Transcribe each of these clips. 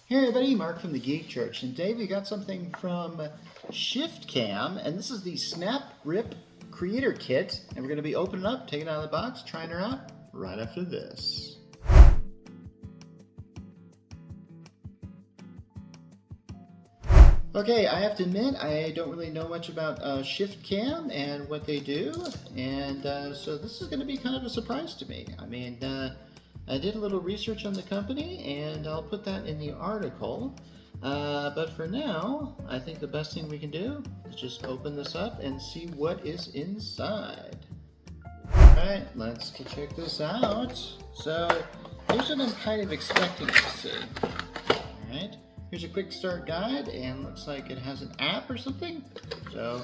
Hey everybody, Mark from the Geek Church, and today we got something from Shiftcam, and this is the SnapGrip Creator Kit, and we're going to be opening up, taking it out of the box, trying her out right after this. Okay, I have to admit, I don't really know much about Shiftcam and what they do, and so this is going to be kind of a surprise to me. I mean, I did a little research on the company, and I'll put that in the article. But for now, I think the best thing we can do is just open this up and see what is inside. Alright, let's check this out. So, here's what I'm kind of expecting to see. Alright, here's a quick start guide, and looks like it has an app or something. So,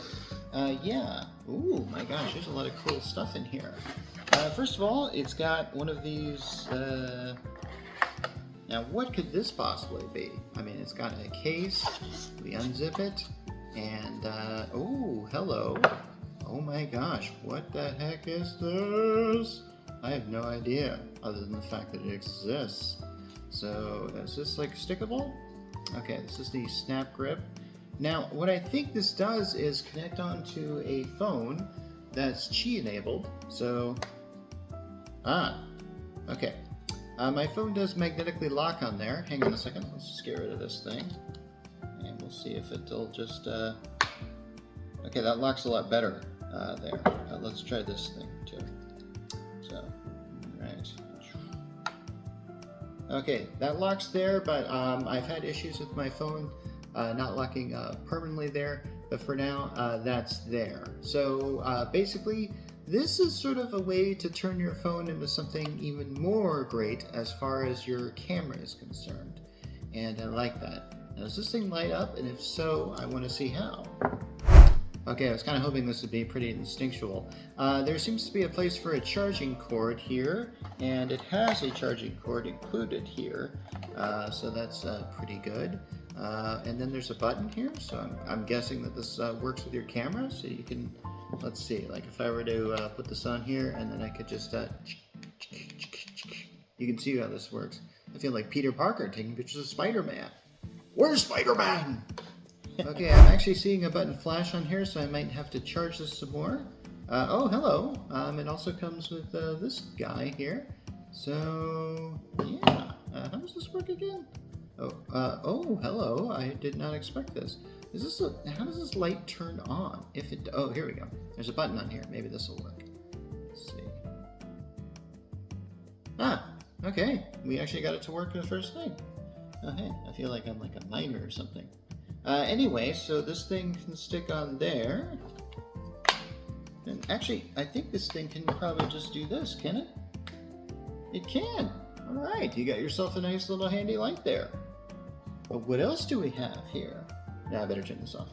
yeah. Ooh, my gosh, there's a lot of cool stuff in here. First of all, it's got one of these, now what could this possibly be? I mean, it's got a case, we unzip it, and, oh, hello. Oh my gosh, what the heck is this? I have no idea, other than the fact that it exists. So, is this like stickable? Okay, this is the SnapGrip. Now, what I think this does is connect onto a phone that's Qi enabled, so, okay. My phone does magnetically lock on there. Hang on a second, let's just get rid of this thing. And we'll see if it'll just, okay, that locks a lot better there. Let's try this thing too. So, right. Okay, that locks there, but I've had issues with my phone not locking permanently there, but for now, that's there. So basically, this is sort of a way to turn your phone into something even more great as far as your camera is concerned. And I like that. Now, does this thing light up? And if so, I want to see how. Okay, I was kind of hoping this would be pretty instinctual. There seems to be a place for a charging cord here, and it has a charging cord included here, so that's pretty good. And then there's a button here, so I'm guessing that this works with your camera, so you can, let's see, like if I were to put this on here, and then I could just, you can see how this works. I feel like Peter Parker taking pictures of Spider-Man. Where's Spider-Man? Okay, I'm actually seeing a button flash on here, so I might have to charge this some more. Oh, hello. It also comes with this guy here. So, yeah. How does this work again? Oh, hello. I did not expect this. Is this how does this light turn on? If it, oh, here we go. There's a button on here. Maybe this will work. Let's see. Okay. We actually got it to work the first thing. Oh, hey, I feel like I'm like a miner or something. Anyway, so this thing can stick on there. And actually, I think this thing can probably just do this, can it? It can. All right, you got yourself a nice little handy light there. But what else do we have here? Now I better turn this off.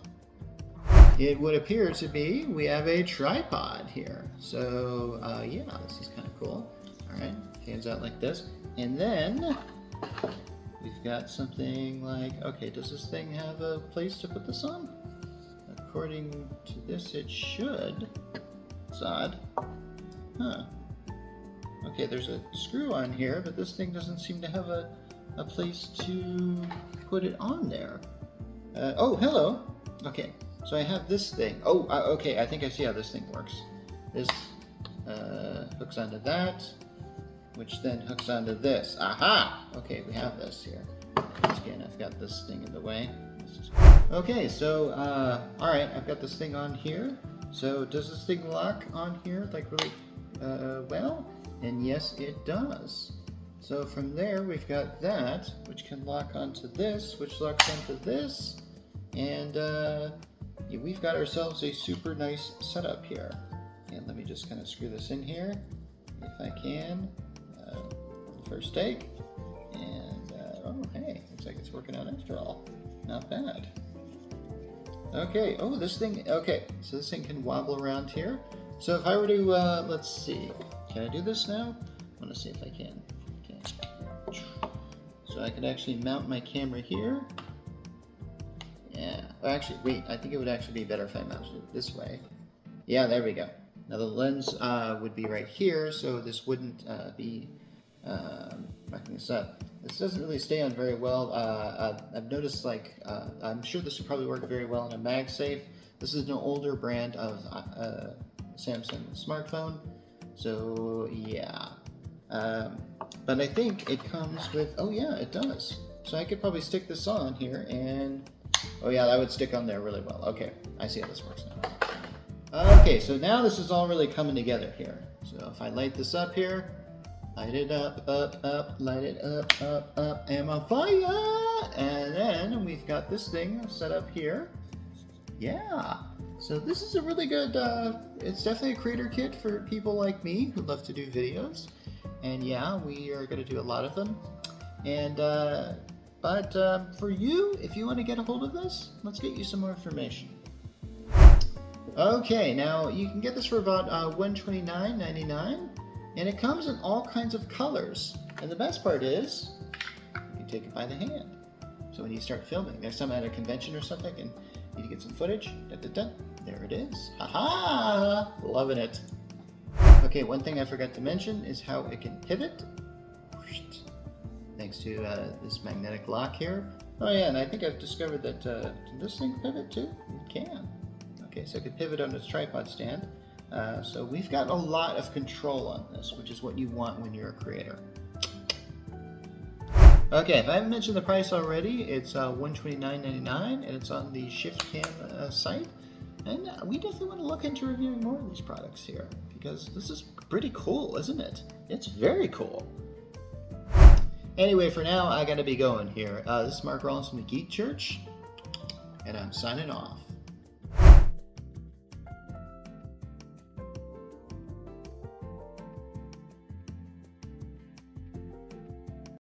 It would appear to be, we have a tripod here. So, yeah, this is kind of cool. All right, hands out like this. And then we've got something like, okay, does this thing have a place to put this on? According to this, it should. It's odd. Huh. Okay, there's a screw on here, but this thing doesn't seem to have a place to put it on there. Oh, hello. Okay, so I have this thing. Oh, okay, I think I see how this thing works. This hooks onto that, which then hooks onto this. Aha! Okay, we have this here. Once again, I've got this thing in the way. Okay, so, alright, I've got this thing on here. So, does this thing lock on here, like, really, well? And yes, it does. So, from there, we've got that, which can lock onto this, which locks onto this. And, yeah, we've got ourselves a super nice setup here. And let me just kind of screw this in here, if I can. First take, and oh hey, looks like it's working out after all. Not bad. Okay, oh this thing, okay, so this thing can wobble around here. So if I were to, let's see, can I do this now? I want to see if I can. Okay. So I could actually mount my camera here. Yeah, oh, actually, wait, I think it would actually be better if I mounted it this way. Yeah, there we go. Now the lens would be right here, so this wouldn't be backing this up. This doesn't really stay on very well. I've noticed, like, I'm sure this would probably work very well in a MagSafe. This is an older brand of Samsung smartphone, so yeah. But I think it comes with, oh yeah, it does. So I could probably stick this on here and, oh yeah, that would stick on there really well. Okay, I see how this works now. Okay, so now this is all really coming together here. So if I light this up here, light it up, light it up, I'm on fire! And then we've got this thing set up here. Yeah, so this is a really good, it's definitely a creator kit for people like me who love to do videos. And yeah, we are going to do a lot of them. And, but for you, if you want to get a hold of this, let's get you some more information. Okay, now you can get this for about $129.99, and it comes in all kinds of colors. And the best part is, you take it by the hand. So when you start filming, next time at a convention or something, and you need to get some footage, there it is. Haha, loving it. Okay, one thing I forgot to mention is how it can pivot. Thanks to this magnetic lock here. Oh yeah, and I think I've discovered that can this thing pivot too? It can. Okay, so it can pivot on its tripod stand. So we've got a lot of control on this, which is what you want when you're a creator. Okay, if I haven't mentioned the price already, it's $129.99, and it's on the Shiftcam site. And we definitely want to look into reviewing more of these products here, because this is pretty cool, isn't it? It's very cool. Anyway, for now, I gotta be going here. This is Mark Rollins from the Geek Church, and I'm signing off.